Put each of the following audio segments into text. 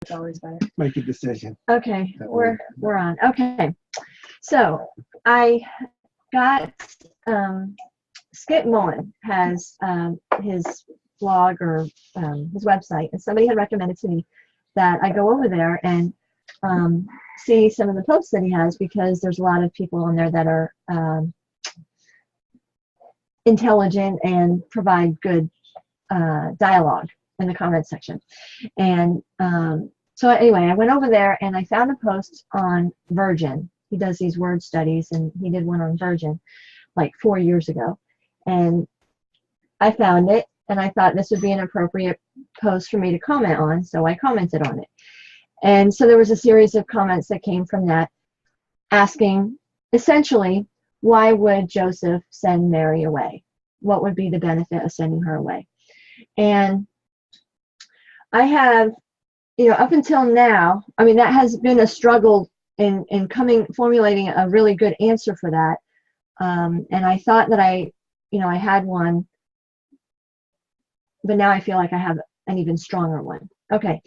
It's always better. Make a decision. Okay, we're on. Okay, so I got Skip Mullen has his blog or his website, and somebody had recommended to me that I go over there and see some of the posts that he has, because there's a lot of people on there that are intelligent and provide good dialogue in the comment section. And so anyway, I went over there and I found a post on Virgin. He does these word studies, and he did one on Virgin like 4 years ago. And I found it, and I thought this would be an appropriate post for me to comment on, so I commented on it. And so there was a series of comments that came from that, asking essentially, why would Joseph send Mary away? What would be the benefit of sending her away? And I have, up until now, I mean, that has been a struggle in formulating a really good answer for that. And I thought that I had one, but now I feel like I have an even stronger one. Okay,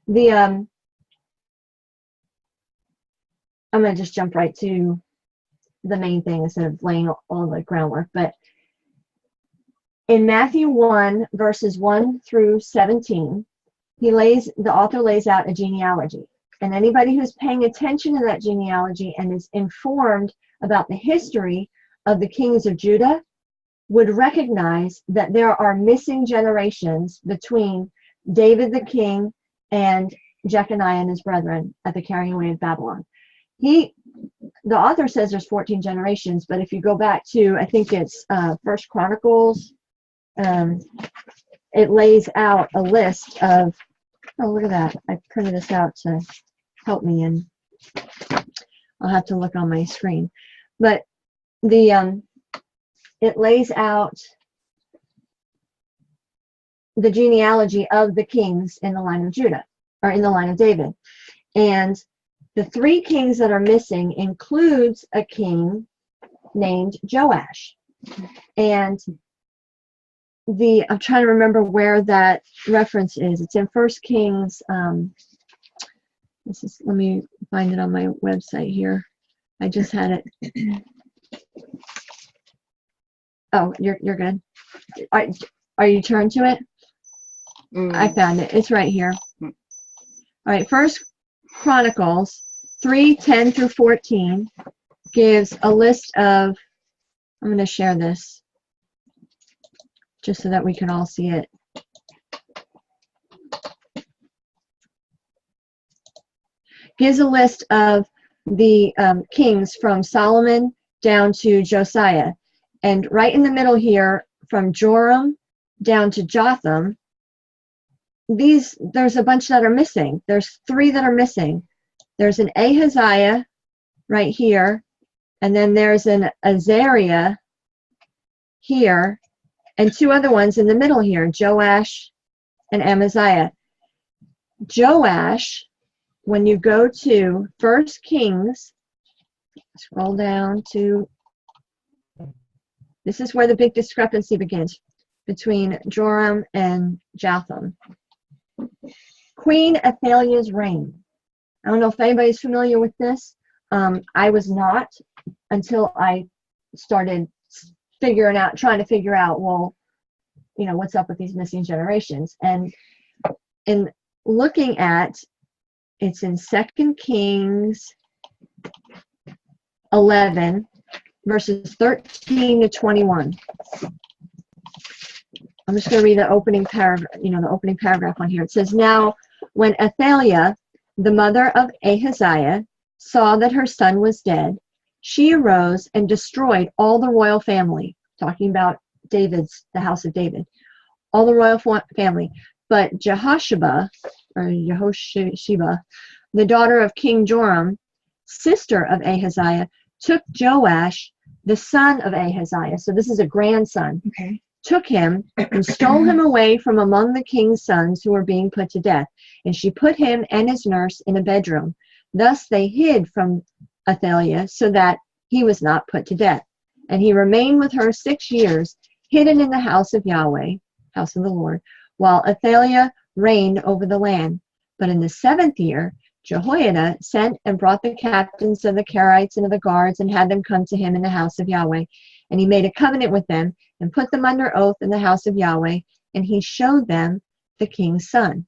I'm going to just jump right to the main thing instead of laying all the groundwork. But in Matthew 1, verses 1 through 17, the author lays out a genealogy. And anybody who's paying attention to that genealogy and is informed about the history of the kings of Judah would recognize that there are missing generations between David the king and Jeconiah and his brethren at the carrying away of Babylon. The author says there's 14 generations, but if you go back to, I think it's First Chronicles, it lays out a list of, oh, look at that. I printed this out to help me, and I'll have to look on my screen. But it lays out the genealogy of the kings in the line of Judah, or in the line of David. And the 3 kings that are missing includes a king named Joash. And I'm trying to remember where that reference is. It's in 1 Kings. Let me find it on my website here. I just had it. Oh, you're good. Are you turned to it? I found it. It's right here. All right. First Chronicles 3:10 through 14 gives a list of. I'm going to share this just so that we can all see it. Gives a list of the kings from Solomon down to Josiah. And right in the middle here, from Joram down to Jotham, there's a bunch that are missing. There's 3 that are missing. There's an Ahaziah right here, and then there's an Azariah here, and 2 other ones in the middle here, Joash and Amaziah. Joash, when you go to 1 Kings, scroll down to, this is where the big discrepancy begins between Joram and Jotham. Queen Athaliah's reign. I don't know if anybody's familiar with this. I was not until I started trying to figure out, well, what's up with these missing generations. And in looking at, it's in 2 Kings 11, verses 13 to 21. I'm just going to read the opening paragraph, the opening paragraph on here. It says, "Now, when Athaliah, the mother of Ahaziah, saw that her son was dead, she arose and destroyed all the royal family," talking about the house of David, all the royal family. "But Jehosheba, the daughter of King Joram, sister of Ahaziah, took Joash, the son of Ahaziah," so this is a grandson, okay, "took him and stole him away from among the king's sons who were being put to death. And she put him and his nurse in a bedroom. Thus they hid from Athaliah so that he was not put to death. And he remained with her 6 years, hidden in the house of Yahweh," house of the Lord, "while Athaliah reigned over the land. But in the 7th year, Jehoiada sent and brought the captains of the Karaites and of the guards and had them come to him in the house of Yahweh. And he made a covenant with them and put them under oath in the house of Yahweh. And he showed them the king's son.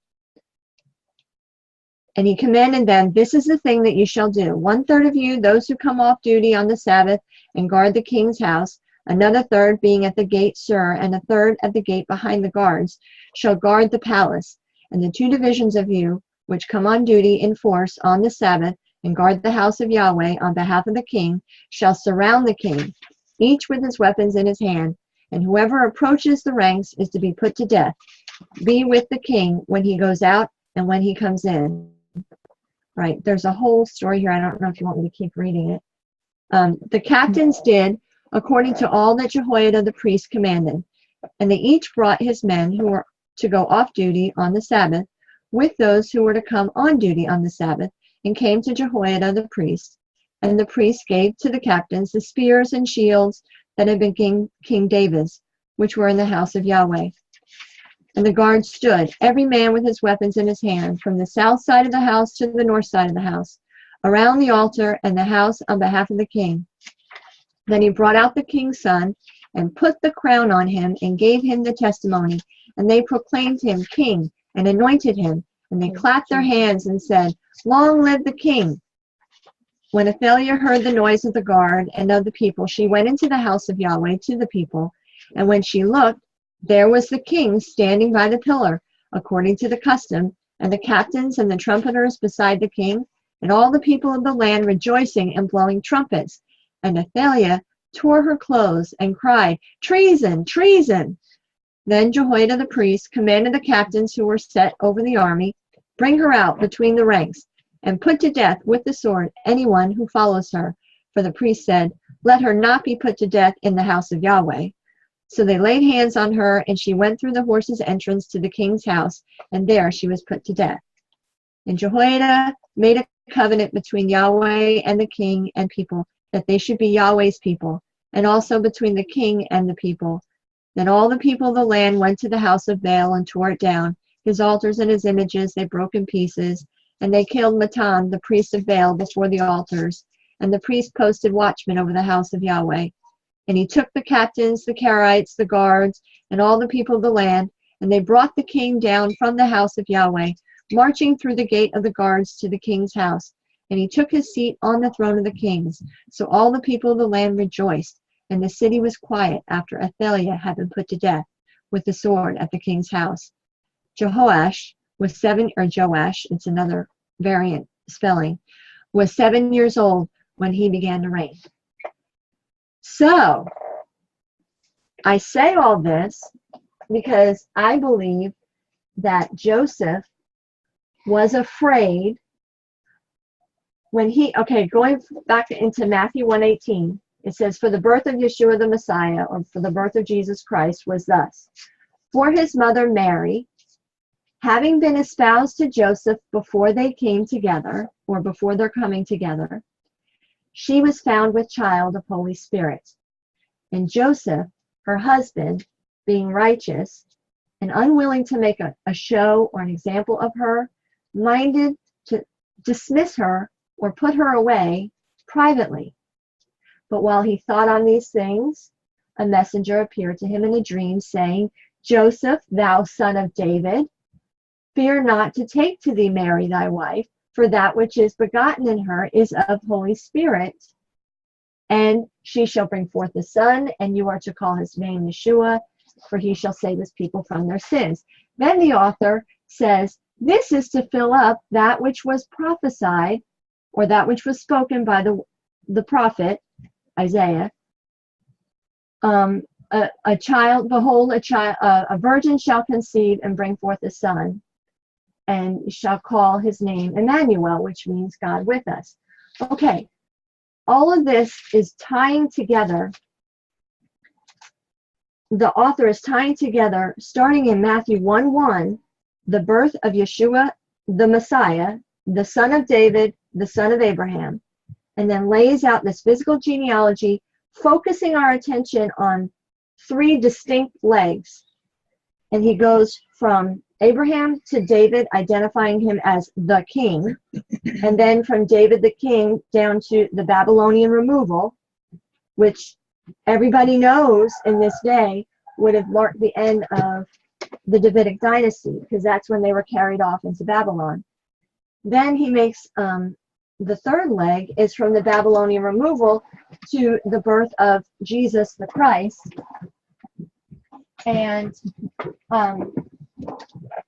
And he commanded them, this is the thing that you shall do. 1/3 of you, those who come off duty on the Sabbath and guard the king's house, another third being at the gate Sur, and a third at the gate behind the guards, shall guard the palace. And the 2 divisions of you, which come on duty in force on the Sabbath and guard the house of Yahweh on behalf of the king, shall surround the king, each with his weapons in his hand. And whoever approaches the ranks is to be put to death. Be with the king when he goes out and when he comes in. Right, there's a whole story here. I don't know if you want me to keep reading it. The captains did according to all that Jehoiada the priest commanded, and they each brought his men who were to go off duty on the Sabbath with those who were to come on duty on the Sabbath, and came to Jehoiada the priest. And the priest gave to the captains the spears and shields that had been King David's, which were in the house of Yahweh. And the guards stood, every man with his weapons in his hand, from the south side of the house to the north side of the house, around the altar and the house on behalf of the king. Then he brought out the king's son and put the crown on him and gave him the testimony. And they proclaimed him king and anointed him. And they clapped their hands and said, long live the king. When Athaliah heard the noise of the guard and of the people, she went into the house of Yahweh to the people. And when she looked, there was the king standing by the pillar, according to the custom, and the captains and the trumpeters beside the king, and all the people of the land rejoicing and blowing trumpets. And Athaliah tore her clothes and cried, treason, treason. Then Jehoiada the priest commanded the captains who were set over the army, bring her out between the ranks, and put to death with the sword anyone who follows her. For the priest said, let her not be put to death in the house of Yahweh. So they laid hands on her, and she went through the horses' entrance to the king's house, and there she was put to death. And Jehoiada made a covenant between Yahweh and the king and people, that they should be Yahweh's people, and also between the king and the people. Then all the people of the land went to the house of Baal and tore it down. His altars and his images they broke in pieces, and they killed Matan, the priest of Baal, before the altars. And the priest posted watchmen over the house of Yahweh. And he took the captains, the Karaites, the guards, and all the people of the land, and they brought the king down from the house of Yahweh, marching through the gate of the guards to the king's house. And he took his seat on the throne of the kings. So all the people of the land rejoiced, and the city was quiet after Athaliah had been put to death with the sword at the king's house. Joash, it's another variant spelling, was 7 years old when he began to reign. So, I say all this because I believe that Joseph was afraid when going back into Matthew 1:18, it says, for the birth of Yeshua the Messiah, or for the birth of Jesus Christ, was thus. For his mother Mary, having been espoused to Joseph before they came together, or before their coming together, she was found with child of Holy Spirit. And Joseph, her husband, being righteous and unwilling to make a show or an example of her, minded to dismiss her or put her away privately. But while he thought on these things, a messenger appeared to him in a dream, saying, Joseph, thou son of David, fear not to take to thee Mary thy wife, for that which is begotten in her is of Holy Spirit. And she shall bring forth a son, and you are to call his name Yeshua, for he shall save his people from their sins. Then the author says, this is to fill up that which was prophesied, or that which was spoken by the prophet Isaiah. A child, behold, a virgin shall conceive and bring forth a son, and shall call his name Emmanuel, which means God with us. Okay, all of this is tying together. The author is tying together, starting in Matthew 1:1, the birth of Yeshua, the Messiah, the son of David, the son of Abraham, and then lays out this physical genealogy, focusing our attention on 3 distinct legs. And he goes from Abraham to David, identifying him as the king, and then from David the king down to the Babylonian removal, which everybody knows in this day would have marked the end of the Davidic dynasty, because that's when they were carried off into Babylon. Then he makes the third leg is from the Babylonian removal to the birth of Jesus the Christ, and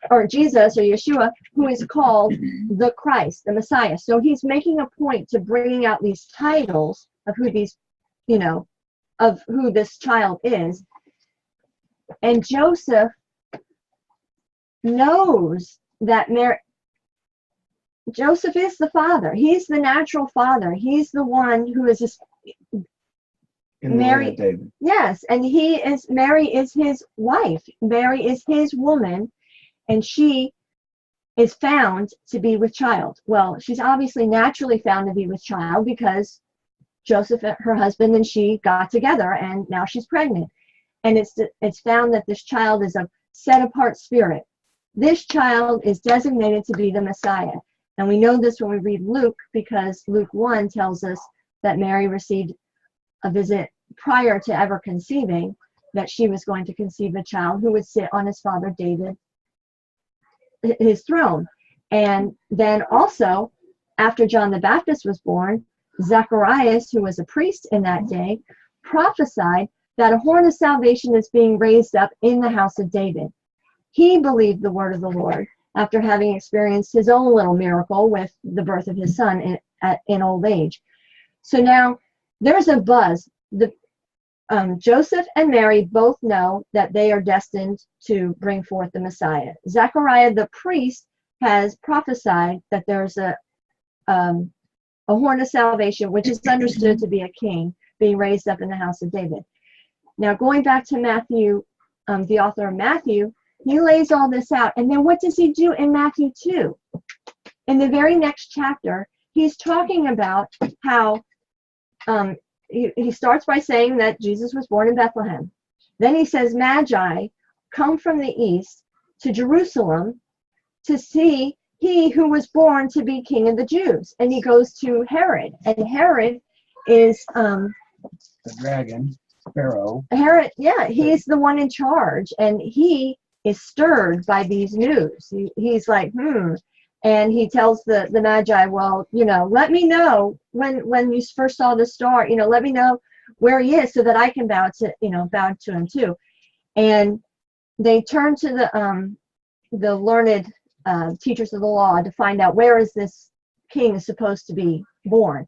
or Jesus or Yeshua, who is called the Christ, the Messiah. So he's making a point to bringing out these titles of who these, of who this child is. And Joseph knows that Joseph is the father. He's the natural father. He's the one who is just Mary. David. Yes, and Mary is his wife. Mary is his woman, and she is found to be with child. Well, she's obviously naturally found to be with child because Joseph, her husband, and she got together, and now she's pregnant. And it's found that this child is a set-apart spirit. This child is designated to be the Messiah. And we know this when we read Luke, because Luke 1 tells us that Mary received a visit prior to ever conceiving, that she was going to conceive a child who would sit on his father David, his throne. And then also, after John the Baptist was born, Zacharias, who was a priest in that day, prophesied that a horn of salvation is being raised up in the house of David. He believed the word of the Lord after having experienced his own little miracle with the birth of his son in old age. So now there's a buzz. Joseph and Mary both know that they are destined to bring forth the Messiah. Zechariah the priest has prophesied that there's a horn of salvation, which is understood to be a king, being raised up in the house of David. Now, going back to Matthew, the author of Matthew, he lays all this out. And then what does he do in Matthew 2? In the very next chapter, he's talking about how he starts by saying that Jesus was born in Bethlehem. Then he says, Magi come from the east to Jerusalem to see he who was born to be king of the Jews. And he goes to Herod. And Herod is the dragon, Pharaoh. Herod, yeah, he's the one in charge. And he is stirred by these news. He's like, And he tells the Magi, well, let me know when you first saw the star, let me know where he is so that I can bow to him too. And they turn to the learned teachers of the law to find out where is this king supposed to be born.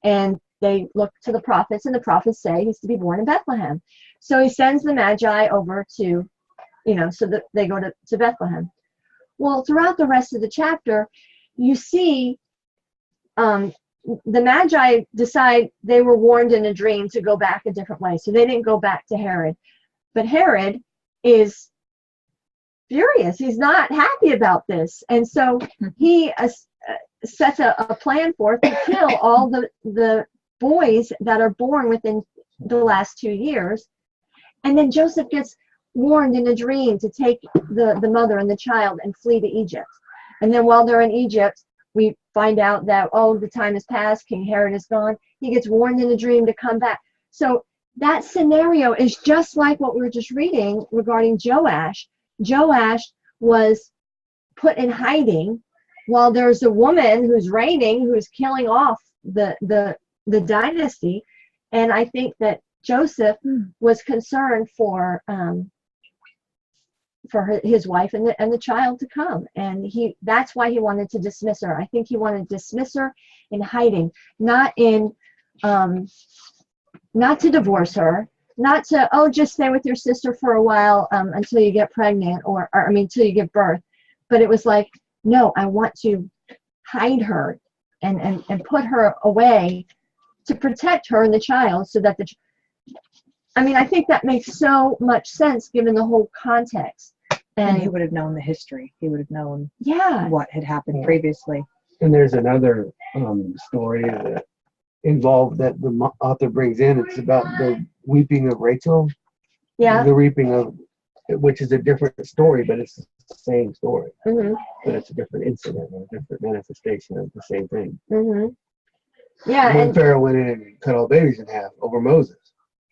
And they look to the prophets, and the prophets say he's to be born in Bethlehem. So he sends the Magi over to, so that they go to Bethlehem. Well, throughout the rest of the chapter, you see the Magi decide they were warned in a dream to go back a different way. So they didn't go back to Herod. But Herod is furious. He's not happy about this. And so he sets a plan forth to kill all the boys that are born within the last 2 years. And then Joseph gets warned in a dream to take the mother and the child and flee to Egypt. And then while they're in Egypt, we find out that, the time has passed, King Herod is gone. He gets warned in a dream to come back. So that scenario is just like what we were just reading regarding Joash. Joash was put in hiding while there's a woman who's reigning, who's killing off the dynasty. And I think that Joseph was concerned for his wife and the child to come, and that's why he wanted to dismiss her. I think he wanted to dismiss her in hiding, not to divorce her, not to just stay with your sister for a while until you get pregnant or until you give birth. But it was like, no, I want to hide her and put her away to protect her and the child, so that I think that makes so much sense given the whole context. And he would have known the history. He would have known what had happened previously. And there's another story that involved that the author brings in. It's about the weeping of Rachel. Yeah. The reaping of, which is a different story, but it's the the same story, Mm-hmm. but it's a different incident or a different manifestation of the same thing. Mm-hmm. Yeah, When and Pharaoh went in and cut all babies in half over Moses.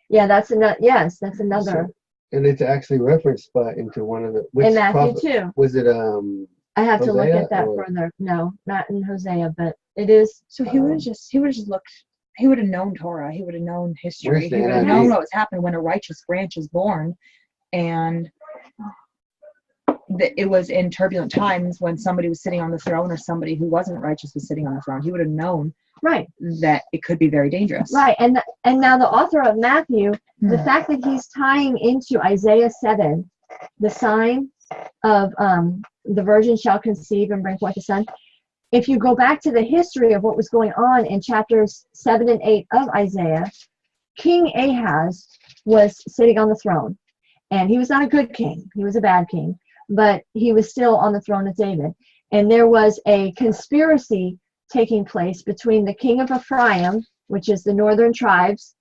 yeah, that's another. Yes, that's another. So, and it's actually referenced by into one of the In Matthew 2. Was it I have to look Hosea at that or- further. No, not in Hosea, but it is. So he would have just looked. He would have known Torah. He would have known history. Where's the He would have NIV? known what was happening when a righteous branch is born, and that it was in turbulent times when somebody was sitting on the throne or somebody who wasn't righteous was sitting on the throne. He would have known Right. that it could be very dangerous. Right, and now the author of Matthew, the fact that he's tying into Isaiah 7, the sign of the virgin shall conceive and bring forth a son. If you go back to the history of what was going on in chapters 7 and 8 of Isaiah, King Ahaz was sitting on the throne, and he was not a good king. He was a bad king, but he was still on the throne of David. And there was a conspiracy taking place between the king of Ephraim, which is the northern tribes,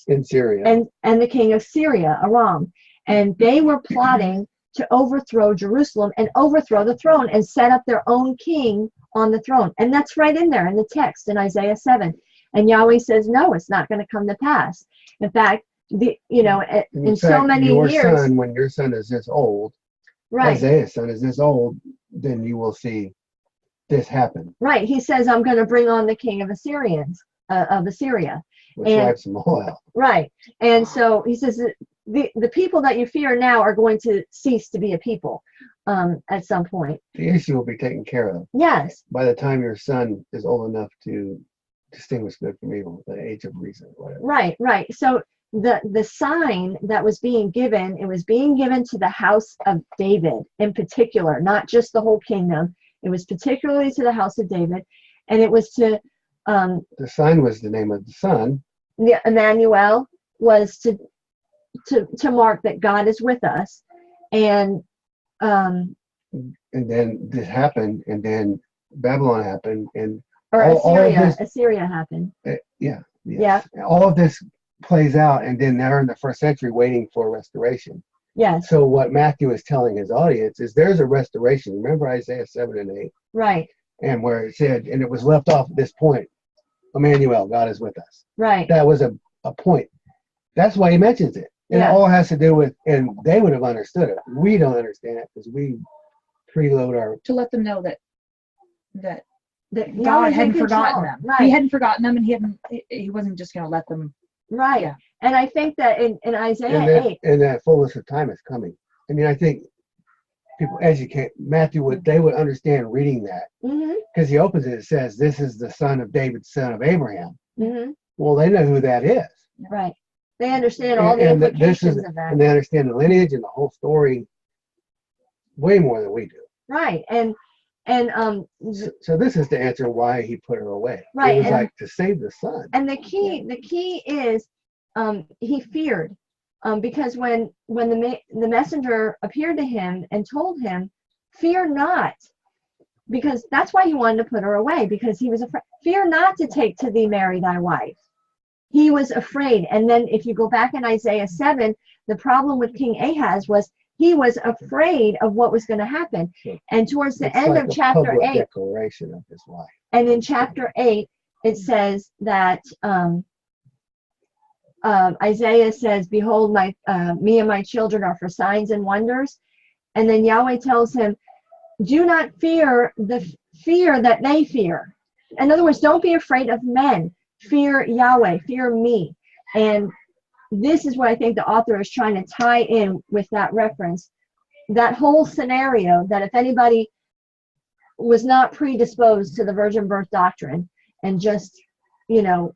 in Syria, and the king of Syria, Aram. And they were plotting to overthrow Jerusalem and overthrow the throne and set up their own king on the throne. And that's right in there in the text in Isaiah 7. And Yahweh says, no, it's not going to come to pass. In fact, in so many your years. Son, when your son is this old, Right. Isaiah's son is this old, then you will see this happen. Right. He says, I'm going to bring on the king of Assyria. Which wipes them all out. Right. And so he says that the people that you fear now are going to cease to be a people at some point. The issue will be taken care of. Yes. By the time your son is old enough to distinguish good from evil, the age of reason, whatever. Right, right. So the sign that was being given, it was being given to the house of David in particular, not just the whole kingdom. It was particularly to the house of David, and it was to the sign was the name of the son. The Emmanuel was to mark that God is with us, and then this happened, and then Babylon happened, and Assyria happened. Yeah. Yeah. All of this plays out, and then they're in the first century waiting for restoration. Yes. So what Matthew is telling his audience is there's a restoration. Remember Isaiah 7 and 8? Right. And where it said, and it was left off at this point, Emmanuel, God is with us. Right. That was a point. That's why he mentions it. And it all has to do with, and they would have understood it. We don't understand it because we preload our... To let them know that God God hadn't forgotten them. Right. He hadn't forgotten them, and he wasn't just going to let them. Right. Yeah. And I think that in Isaiah 8. And that fullness of time is coming. I mean, I think people educate, they would understand reading that. Because he opens it, it says, this is the son of David, son of Abraham. Well, they know who that is. Right. They understand all the implications of that. And they understand the lineage and the whole story way more than we do. Right. So this is to answer why he put her away. Right. It was like to save the son. And the key is he feared because when the messenger appeared to him and told him, fear not, because that's why he wanted to put her away, because he was afraid. Fear not to take to thee Mary thy wife. He was afraid. And then if you go back in Isaiah 7, the problem with King Ahaz was he was afraid of what was going to happen. And towards the end of chapter 8, declaration of his wife. And in chapter 8, it says that Isaiah says, behold, me and my children are for signs and wonders. And then Yahweh tells him, do not fear the fear that they fear. In other words, don't be afraid of men. Fear Yahweh, fear me. And this is what I think the author is trying to tie in with that reference. That whole scenario, that if anybody was not predisposed to the virgin birth doctrine and just,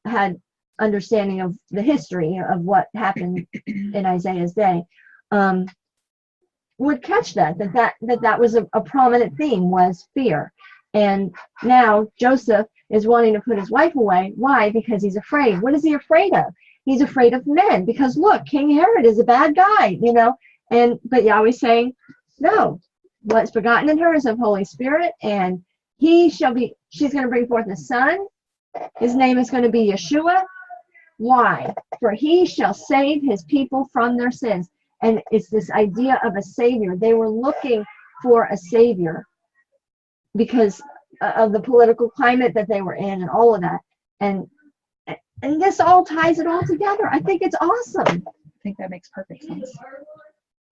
had understanding of the history of what happened in Isaiah's day, would catch that was a prominent theme, was fear. And now Joseph is wanting to put his wife away. Why? Because he's afraid. What is he afraid of? He's afraid of men, because look, King Herod is a bad guy, but Yahweh's saying, no, what's begotten in her is of Holy Spirit, and she's going to bring forth a son. His name is going to be Yeshua. Why? For he shall save his people from their sins. And it's this idea of a savior. They were looking for a savior because of the political climate that they were in and all of that. And this all ties it all together. I think it's awesome. I think that makes perfect sense.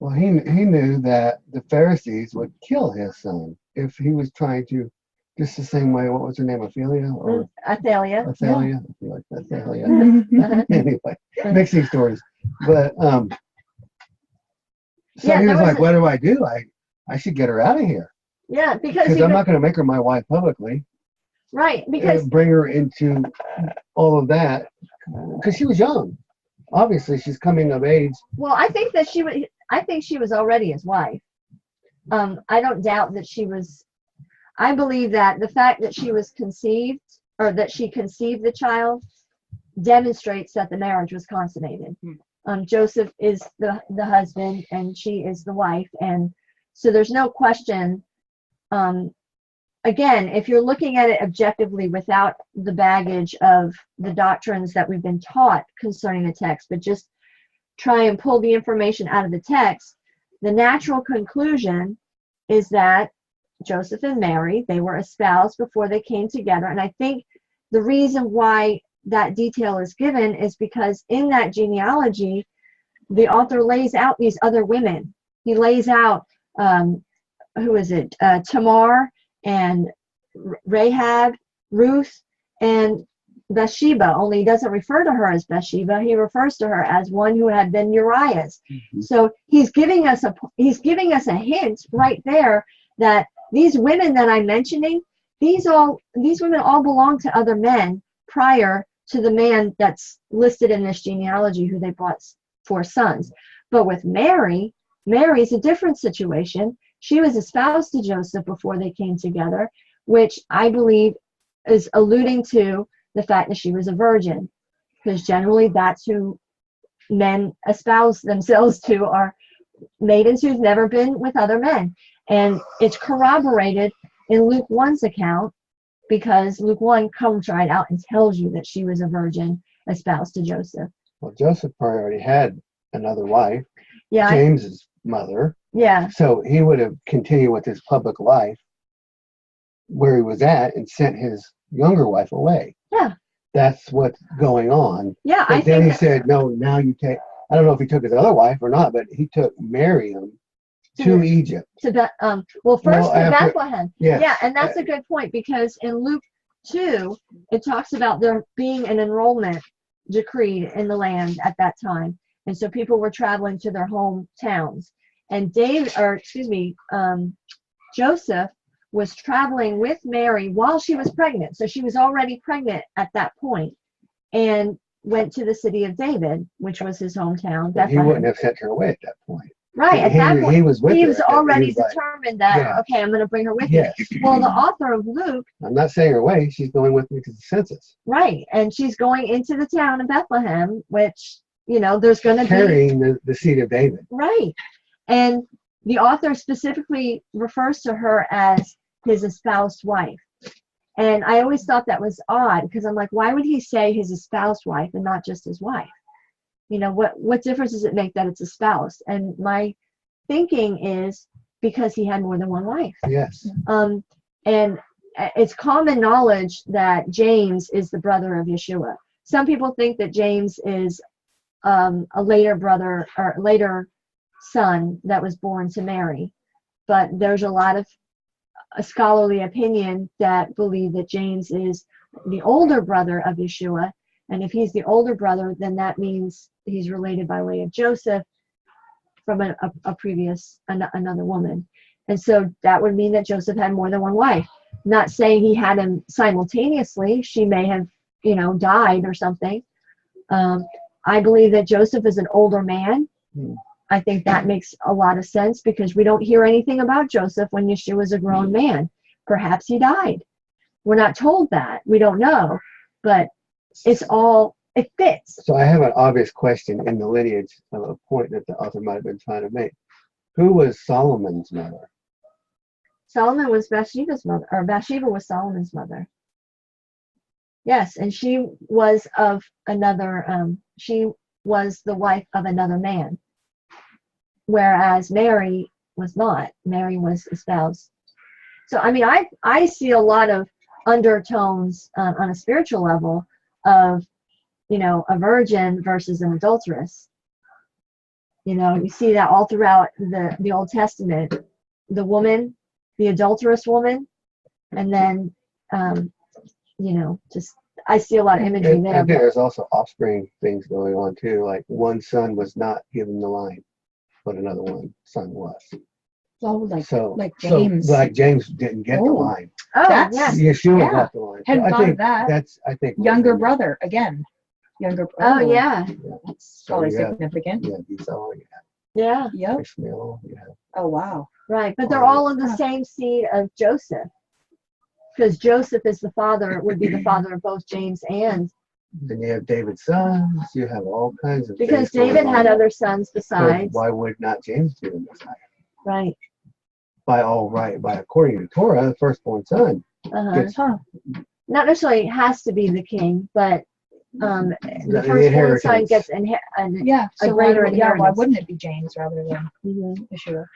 Well, he knew that the Pharisees would kill his son if he was trying to, just the same way. What was her name, Ophelia or Athalia. Athalia? I feel like Athalia. Anyway, mixing stories. But so Yeah, he there was was like, "What do I do? I should get her out of here Yeah, because because I'm not going to make her my wife publicly. right, because Bring her into all of that because she was young. Obviously, she's coming of age. well, I think she was already his wife. I don't doubt that she was. I believe that the fact that she was conceived, or that she conceived the child, demonstrates that the marriage was consummated. Joseph is the husband and she is the wife, and so there's no question. Again, if you're looking at it objectively without the baggage of the doctrines that we've been taught concerning the text, but just try and pull the information out of the text, the natural conclusion is that Joseph and Mary, they were espoused before they came together. And I think the reason why that detail is given is because in that genealogy, the author lays out these other women. He lays out, who is it? Tamar and Rahab, Ruth, and Bathsheba, only he doesn't refer to her as Bathsheba. He refers to her as one who had been Uriah's. So he's giving us a hint right there that these women that I'm mentioning, these women all belong to other men prior to the man that's listed in this genealogy who they brought 4 sons. But with Mary's a different situation. She was espoused to Joseph before they came together, which I believe is alluding to the fact that she was a virgin, because generally that's who men espouse themselves to, are maidens who've never been with other men. And it's corroborated in Luke 1's account, because Luke 1 comes right out and tells you that she was a virgin espoused to Joseph. Well, Joseph probably already had another wife, Yeah. James's mother. Yeah. So he would have continued with his public life where he was at and sent his younger wife away. Yeah. That's what's going on. Yeah. But then he said, no, now you take, I don't know if he took his other wife or not, but he took Miriam to Egypt. Well, first to Bethlehem. Yes. Yeah, and that's a good point, because in Luke 2, it talks about there being an enrollment decreed in the land at that time. And so people were traveling to their hometowns. And Joseph was traveling with Mary while she was pregnant. So she was already pregnant at that point, and went to the city of David, which was his hometown, Bethlehem. He wouldn't have sent her away at that point. Right, at that point, he was already determined that, okay, I'm going to bring her with me. Well, the author of Luke... I'm not saying her away, she's going with me to the census. Right, and she's going into the town of Bethlehem, which, there's going to be... Carrying the seed of David. Right, and the author specifically refers to her as his espoused wife. And I always thought that was odd, because I'm like, why would he say his espoused wife and not just his wife? What difference does it make that it's a spouse? And my thinking is because he had more than one wife. Yes. And it's common knowledge that James is the brother of Yeshua. Some people think that James is a later brother or later son that was born to Mary. But there's a lot of scholarly opinion that believe that James is the older brother of Yeshua. And if he's the older brother, then that means he's related by way of Joseph from a previous, another woman. And so that would mean that Joseph had more than one wife. Not saying he had them simultaneously. She may have, died or something. I believe that Joseph is an older man. I think that makes a lot of sense, because we don't hear anything about Joseph when Yeshua was a grown man. Perhaps he died. We're not told that. We don't know. But it fits. So I have an obvious question in the lineage of a point that the author might have been trying to make. Who was Solomon's mother? Solomon was Bathsheba's mother, or Bathsheba was Solomon's mother. Yes, and she was of another, she was the wife of another man. whereas Mary was not. Mary was espoused. So I mean, I see a lot of undertones on a spiritual level of, you know, a virgin versus an adulteress. You know, you see that all throughout the Old Testament. The woman, the adulterous woman, and then, you know, just I see a lot of imagery And I there. think there's also offspring things going on too. Like one son was not given the line, but another one son was. Oh, like So James. So like James didn't get the Oh. line. Oh, That's- yeah. Yeshua Yeah. got the line. Hadn't So thought of that. That's I think Younger brother again. Younger. Oh, yeah. That's So probably you have- significant. Yeah, Esau, you Yeah. have Yep. Ishmael, you have Oh wow. Right. But they're all in the same seed of Joseph. Because Joseph is the father, would be the father of both James and. then you have David's sons. You have all kinds of. Because things going David had on. other sons So besides. why would not James be the Messiah? Right. By all right, by according to Torah, the firstborn son. Uh-huh. gets Huh. Not necessarily has to be the king, but the the firstborn son inheritance. gets Yeah. A So greater why, yeah, why inheritance. wouldn't it be James rather than Mhm. Yeshua?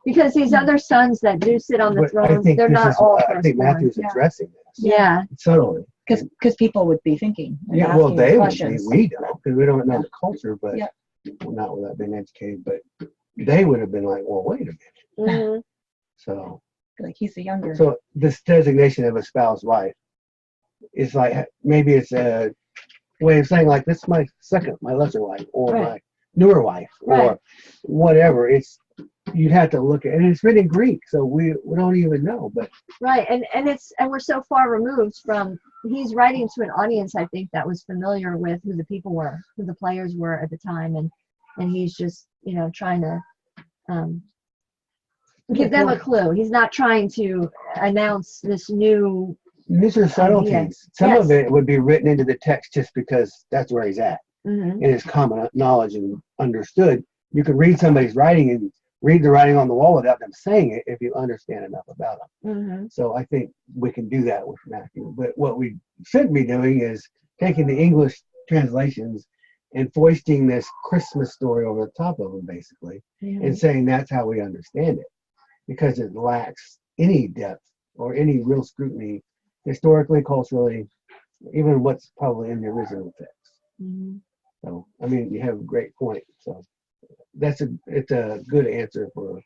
Because these other sons that do sit on the But I throne, think they're this not is, all I think firstborn. Matthew's Yeah. addressing this Yeah. subtly. Because people would be thinking. And Yeah, well, asking they would be. questions. We don't, because we don't know the culture, but Yeah. well, not without being educated. But they would have been like, well, wait a minute. Mhm. So, Like he's the younger. so this designation of a spouse wife is like maybe it's a way of saying like this is my lesser wife, or Right. my newer wife, or Right. whatever. It's you'd have to look at, and it's written in Greek, so we don't even know. But Right. And we're so far removed from, he's writing to an audience, I think, that was familiar with who the people were, who the players were at the time, and he's just, you know, trying to give them a clue. He's not trying to announce this new. these are subtleties. Some Yes. of it would be written into the text just because that's where he's at. Mhm. It is common knowledge and understood. You could read somebody's writing and read the writing on the wall without them saying it if you understand enough about them. Mhm. So I think we can do that with Matthew. But what we should be doing is taking the English translations and foisting this Christmas story over the top of them, basically, Mhm. and saying that's how we understand it, because it lacks any depth or any real scrutiny, historically, culturally, even what's probably in the original text. Mhm. So, I mean, you have a great point. So it's a good answer for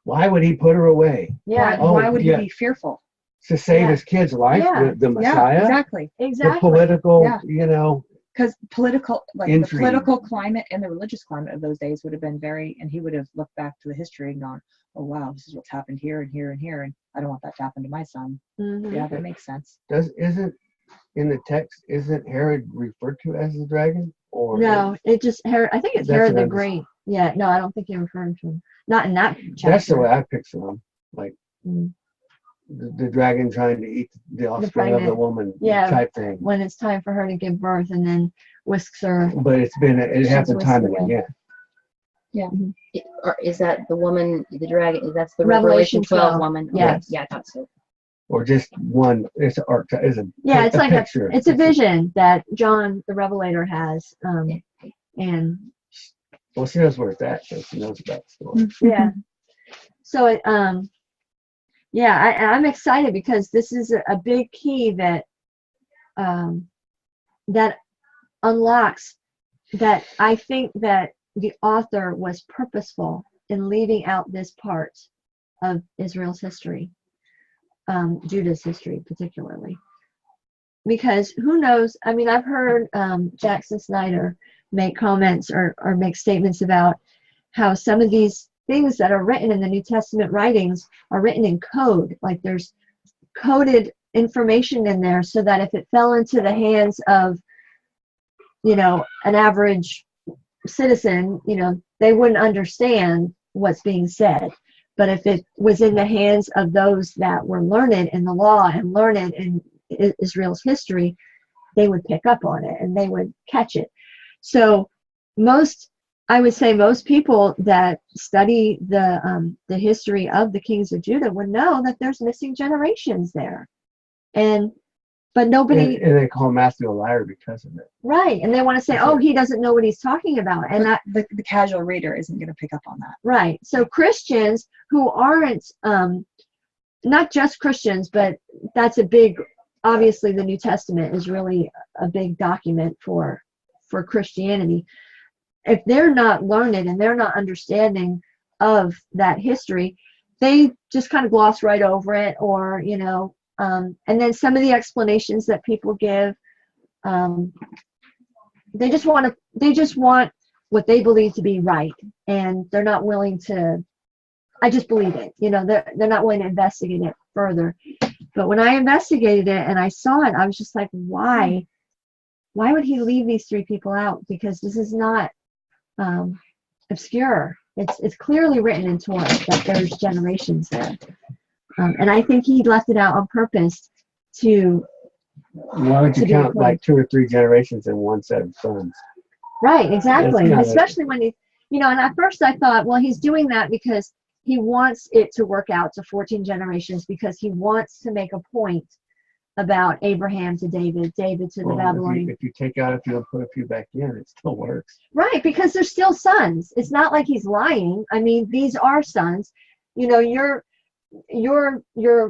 why would he put her away? Yeah. Why would he yeah. be fearful? To save Yeah. his kid's life, Yeah. the Messiah, Yeah, exactly. the Exactly. political, Yeah. you know, Because political, like Intrigue. the political climate and the religious climate of those days would have been very, and he would have looked back to the history and gone, oh wow, this is what's happened here and here and here, and I don't want that to happen to my son. Mhm. Yeah, that makes sense. isn't in the text, isn't Herod referred to as the dragon? Or No, it just Herod. I think it's That's Herod what the I'm just- Great. Yeah. No, I don't think you're referring to him. Not in that chapter. that's the way I picture him, like Mm. the dragon trying to eat the offspring of the pregnant- woman yeah. type thing. When it's time for her to give birth, and then whisks her. But it happened whisked time and away. again. Or is that the woman, the dragon? That's the Revelation Revelation 12 12, woman? Okay, yes. Yeah, I thought so. Or just one. It's an archetype. Yeah, it's like picture. it's a vision that John the Revelator has, and Well, she knows where it's at, so she knows about the story. yeah. So it, I'm excited because this is a big key that that unlocks, that I think that the author was purposeful in leaving out this part of Israel's history, Judah's history particularly. Because who knows, I mean, I've heard Jackson Snyder make comments or make statements about how some of these things that are written in the New Testament writings are written in code. Like there's coded information in there so that if it fell into the hands of, you know, an average citizen, you know, they wouldn't understand what's being said. But if it was in the hands of those that were learned in the law and learned in Israel's history, they would pick up on it and they would catch it. So I would say most people that study the history of the kings of Judah would know that there's missing generations there. But But nobody, And they call Matthew a liar because of it. right? And they want to say, oh, he doesn't know what he's talking about, and that The casual reader isn't going to pick up on that. right. So Christians who aren't not just Christians, but that's a big, obviously the New Testament is really a big document for Christianity. If they're not learned and they're not understanding of that history, they just kind of gloss right over it, or and then some of the explanations that people give, they just want what they believe to be right, and they're not willing to. I just believe it. They're not willing to investigate it further. But when I investigated it and I saw it, I was just like, why? Why would he leave these three people out? Because this is not obscure. It's clearly written in Torah that there's generations there. And I think he left it out on purpose to. Why would you count like 2 or 3 generations in one set of sons? Right, exactly. Especially when and at first I thought, well, he's doing that because he wants it to work out to 14 generations, because he wants to make a point about Abraham to David, David to the Babylonians. If you take out a few and put a few back in, it still works. Right, because they're still sons. It's not like he's lying. I mean, these are sons. Your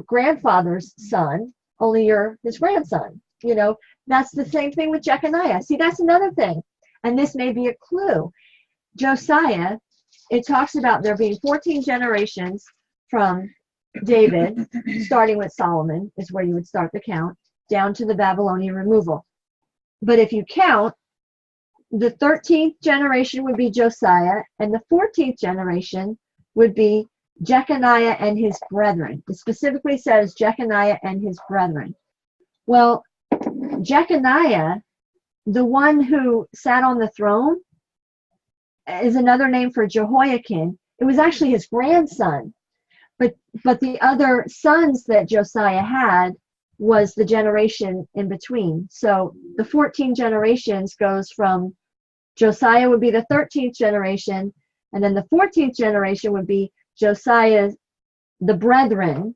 grandfather's son, only you're his grandson. That's the same thing with Jeconiah. See, that's another thing. And this may be a clue. Josiah, it talks about there being 14 generations from David, starting with Solomon, is where you would start the count, down to the Babylonian removal. But if you count, the 13th generation would be Josiah, and the 14th generation would be Jeconiah and his brethren. It specifically says Jeconiah and his brethren. Well, Jeconiah, the one who sat on the throne, is another name for Jehoiakim. It was actually his grandson. But the other sons that Josiah had was the generation in between. So the 14 generations goes from Josiah would be the 13th generation, and then the 14th generation would be Josiah's, the brethren.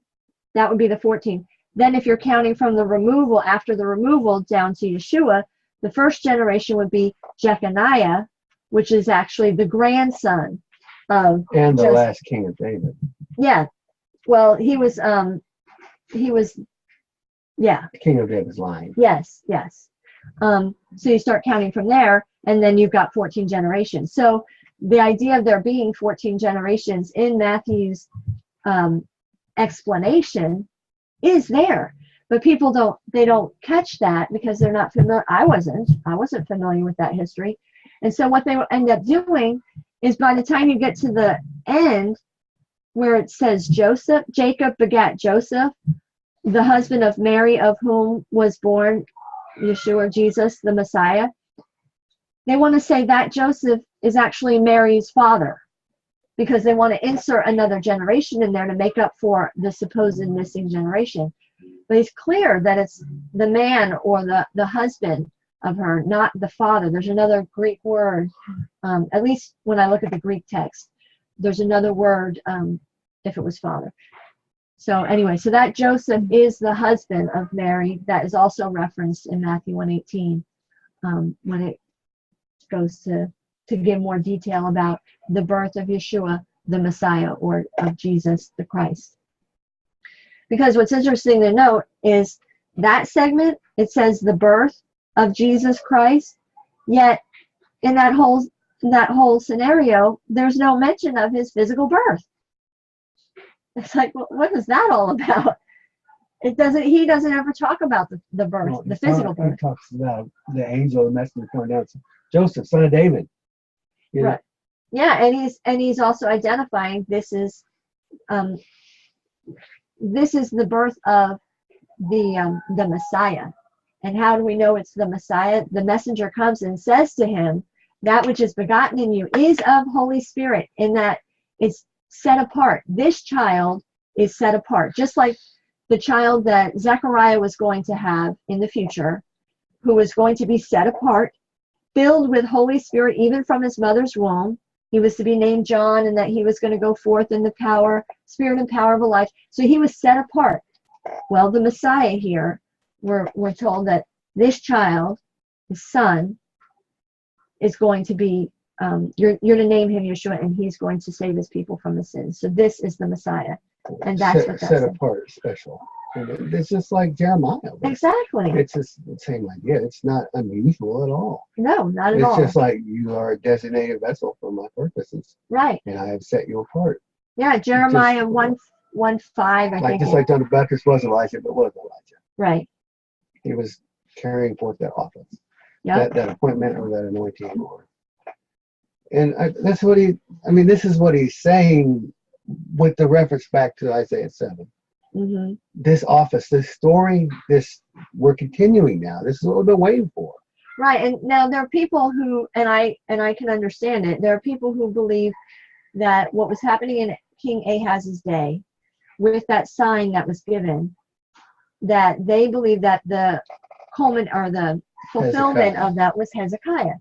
That would be the 14th. Then if you're counting from the removal, after the removal down to Yeshua, the first generation would be Jeconiah, which is actually the grandson of and the last king of David. Yeah. Well, he was King of David's line. Yes. So you start counting from there, and then you've got 14 generations. So the idea of there being 14 generations in Matthew's explanation is there, but people don't catch that because they're not familiar. I wasn't familiar with that history. And so what they end up doing is, by the time you get to the end where it says Jacob begat Joseph, the husband of Mary, of whom was born Yeshua, Jesus, the Messiah, they want to say that Joseph is actually Mary's father, because they want to insert another generation in there to make up for the supposed missing generation. But it's clear that it's the man or the husband of her, not the father. There's another Greek word, at least when I look at the Greek text, there's another word if it was father. So anyway, so that Joseph is the husband of Mary. That is also referenced in Matthew 1:18 when it goes to give more detail about the birth of Yeshua, the Messiah, or of Jesus the Christ. Because what's interesting to note is that segment, it says the birth of Jesus Christ, yet in that whole scenario, there's no mention of his physical birth. It's like, well, what is that all about? He doesn't ever talk about the birth, the physical birth. He talks about the angel, the messenger coming down. Joseph, son of David. Right. Yeah, and he's also identifying this is the birth of the Messiah. And how do we know it's the Messiah? The messenger comes and says to him, that which is begotten in you is of Holy Spirit, in that it's set apart. This child is set apart, just like the child that Zechariah was going to have in the future, who was going to be set apart, filled with Holy Spirit, even from his mother's womb. He was to be named John, and that he was going to go forth in the spirit and power of a life. So he was set apart. Well, the Messiah here we're told that this child, his son, is going to be, you're to name him Yeshua, and he's going to save his people from the sins. So this is the Messiah, and that's what that set said. apart, special. And it's just like Jeremiah. Exactly. It's just the same idea. It's not unusual at all. No, not at It's all. just like you are a designated vessel for my purposes, Right. and I have set you apart. Yeah, Jeremiah 1:5, I Like think. just like John the Baptist was Elijah, but was Elijah. Right. He was carrying forth that office, Yep. that appointment or that anointing, and that's what this is what he's saying with the reference back to Isaiah 7. Mm-hmm. This office, this story, we're continuing now. This is what we've been waiting for. Right. And now there are people who, and I can understand it. There are people who believe that what was happening in King Ahaz's day, with that sign that was given, that they believe that the the fulfillment Hezekiah. of that was Hezekiah,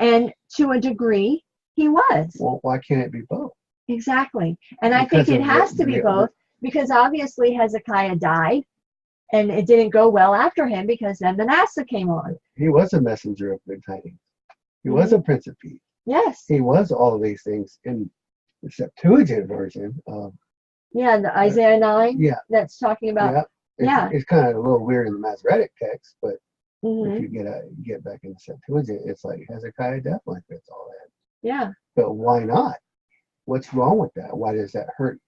and to a degree, he was. Well, why can't it be both? Exactly. And I Because think it of has to be both, because obviously Hezekiah died, and it didn't go well after him because then Manasseh came on. He was a messenger of good tidings. He was a prince of peace. Yes. He was all of these things in the Septuagint version of. Yeah, the Isaiah 9. Yeah. That's talking about. Yeah. It's kind of a little weird in the Masoretic text, but Mm-hmm. if you get back in the Septuagint, it's like Hezekiah definitely fits all that. Yeah. But why not? What's wrong with that? Why does that hurt?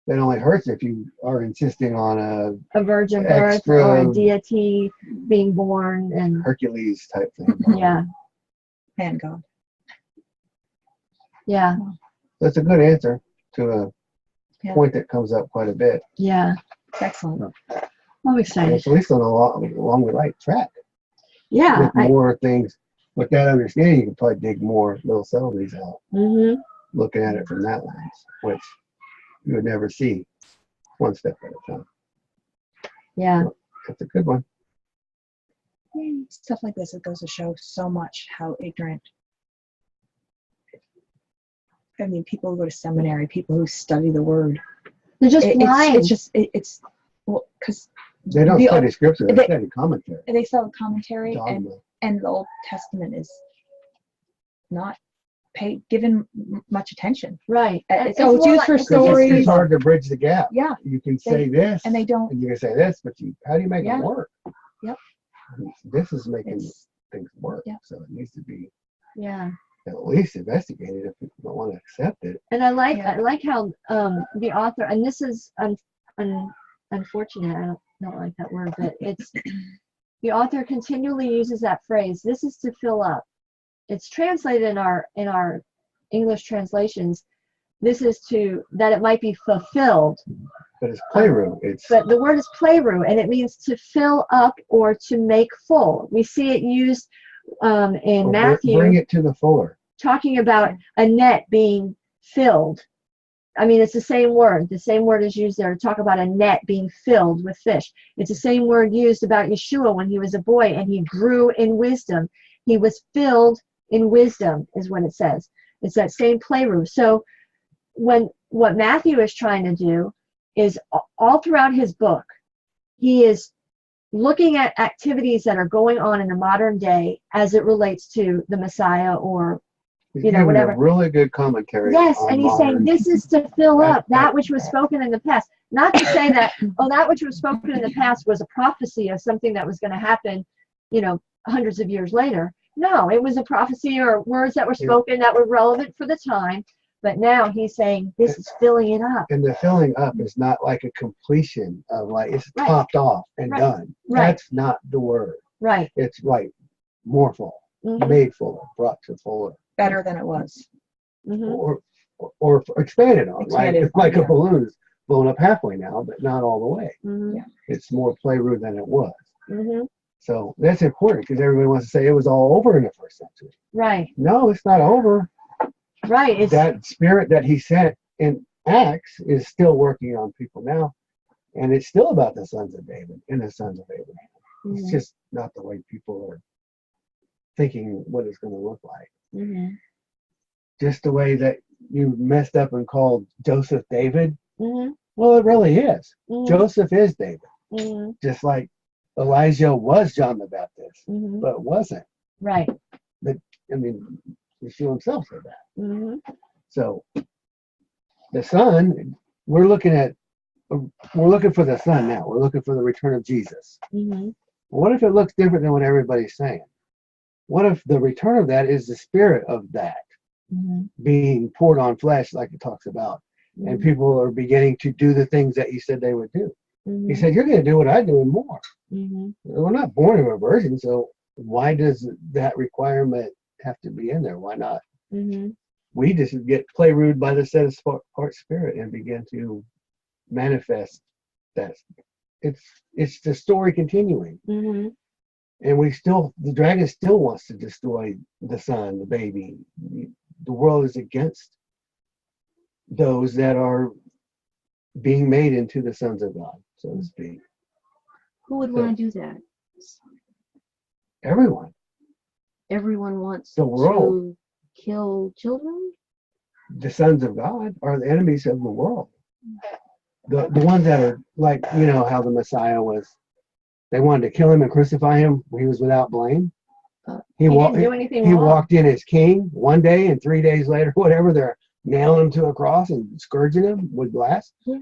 That only hurts if you are insisting on a virgin birth or a deity being born and Hercules type thing. Yeah. And God. Yeah. That's a good answer to a point that comes up quite a bit. Yeah. Excellent. I'm excited. It's at least along the right track. Yeah. With more things, with that understanding, you can probably dig more little subtleties out. Mm-hmm. Looking at it from that lens, which you would never see one step at a time. Yeah. That's a good one. Stuff like this, it goes to show so much how ignorant. I mean, people who go to seminary, people who study the word. They're just blind. It's well, because they don't study scripture, they study commentary. They study commentary, Dogma. and the Old Testament is not given much attention. Right. It's used for stories. It's hard to bridge the gap. Yeah. You can say this, and they don't. And you can say this, but how do you make it work? Yep. This is making things work. Yeah. So it needs to be. Yeah. At least investigated if people don't want to accept it. And I like how the author, and this is unfortunate, I don't like that word, but it's the author continually uses that phrase, this is to fill up. It's translated in our English translations, this is that it might be fulfilled. But it's playroom. But the word is playroom, and it means to fill up or to make full. We see it used in Matthew. Bring it to the fuller. Talking about a net being filled. I mean, it's the same word. The same word is used there to talk about a net being filled with fish. It's the same word used about Yeshua when he was a boy and he grew in wisdom. He was filled in wisdom, is what it says. It's that same playroom. So what Matthew is trying to do is all throughout his book, he is looking at activities that are going on in the modern day as it relates to the Messiah or whatever. A really good commentary. Yes, and he's saying this is to fill up that which was spoken in the past. Not to say that, that which was spoken in the past was a prophecy of something that was going to happen, hundreds of years later. No, it was a prophecy or words that were spoken that were relevant for the time. But now he's saying this is filling it up. And the filling up is not like a completion of it's topped off and done. Right. That's not the word. Right. It's like more full, made fuller, brought to fuller. Better than it was. Or expanded on. Like a balloon is blown up halfway now, but not all the way. Yeah. It's more playroom than it was. So that's important because everybody wants to say it was all over in the first century. Right. No, it's not over. Right. It's that spirit that he sent in Acts is still working on people now. And it's still about the sons of David and the sons of Abraham. It's just not the way people are thinking what it's going to look like. Just the way that you messed up and called Joseph David. Well, it really is. Joseph is David. Just like Elijah was John the Baptist, Mhm. but wasn't. Right. I mean, Yeshua himself said that. Mhm. So the Son, we're looking for the Son now. We're looking for the return of Jesus. Mhm. What if it looks different than what everybody's saying? What if the return of that is the spirit of that Mhm. being poured on flesh, like it talks about, and people are beginning to do the things that he said they would do? Mhm. He said, "You're going to do what I do and more." Mhm. We're not born of a virgin, so why does that requirement have to be in there? Why not? Mhm. We just play rude by the set apart spirit and begin to manifest that. It's the story continuing. Mhm. And the dragon still wants to destroy the son, the baby. The world is against those that are being made into the sons of God, so to speak. Who would want to do that? Everyone. Everyone wants The world. to kill children? The sons of God are the enemies of the world. The ones that are like, how the Messiah was. They wanted to kill him and crucify him. He was without blame. He didn't do anything He wrong. walked in as king one day, and 3 days later, whatever, they're nailing him to a cross and scourging him with glass. Yeah.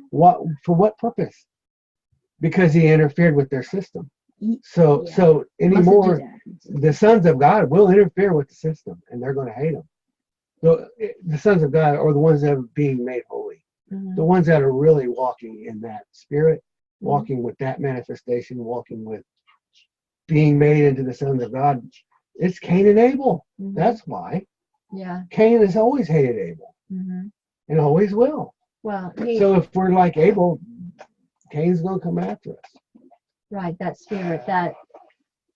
For what purpose? Because he interfered with their system. So anymore, the sons of God will interfere with the system, and they're going to hate him. So the sons of God are the ones that are being made holy. Mhm. The ones that are really walking in that spirit, walking with that manifestation, walking with being made into the sons of God. It's Cain and Abel. Mhm. That's why. Yeah. Cain has always hated Abel Mhm. and always will. Well, So if we're like Abel, Cain's going to come after us. right, that spirit, that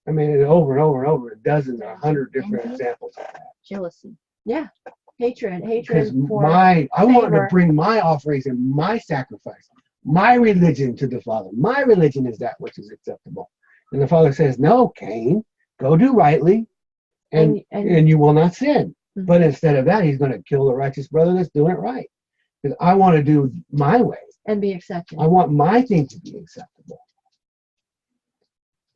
I mean, over and over and over, a dozen or 100 different Envy? examples of that. Jealousy. hatred Because for I want to favor. bring my offerings and my sacrifice, my religion to the Father. My religion is that which is acceptable. And the Father says, "No, Cain, go do rightly, and you will not sin." Mhm. But instead of that, he's going to kill the righteous brother that's doing it right. Because I want to do my way. and be accepted. I want my thing to be acceptable.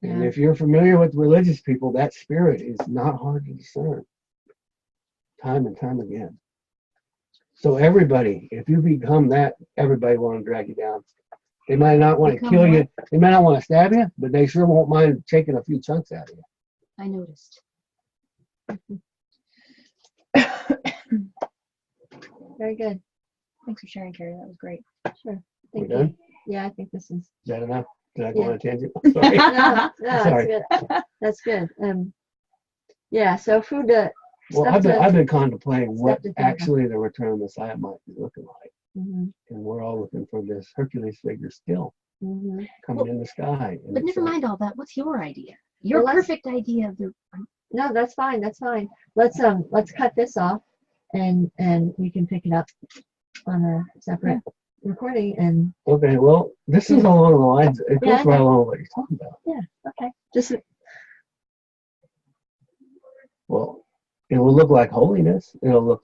And Yeah. if you're familiar with religious people, that spirit is not hard to discern. Time and time again. So everybody, if you become that, everybody want to drag you down. They might not want to Become kill you. what? They might not want to stab you, but they sure won't mind taking a few chunks out of you. I noticed. Very good. Thanks for sharing, Carrie. That was great. Sure. We Thank done? you. Yeah, I think this is. Is that enough? Did I go Yeah. on a tangent? Sorry. No, Sorry. that's good. That's good. Yeah. So food to. Well, stuff I've been contemplating what stuff to think about. actually the return of Messiah might be looking like. Mhm. And we're all looking for this Hercules figure still Mhm. coming in the sky. And But it's never like, mind all that. What's your idea? Your Well, let's- perfect idea of the. No, that's fine. That's fine. Let's cut this off, and we can pick it up on a separate recording. And okay, well, this is along the lines, it Yeah, goes right along with what you're talking about. okay, just Well, it will look like holiness. It'll look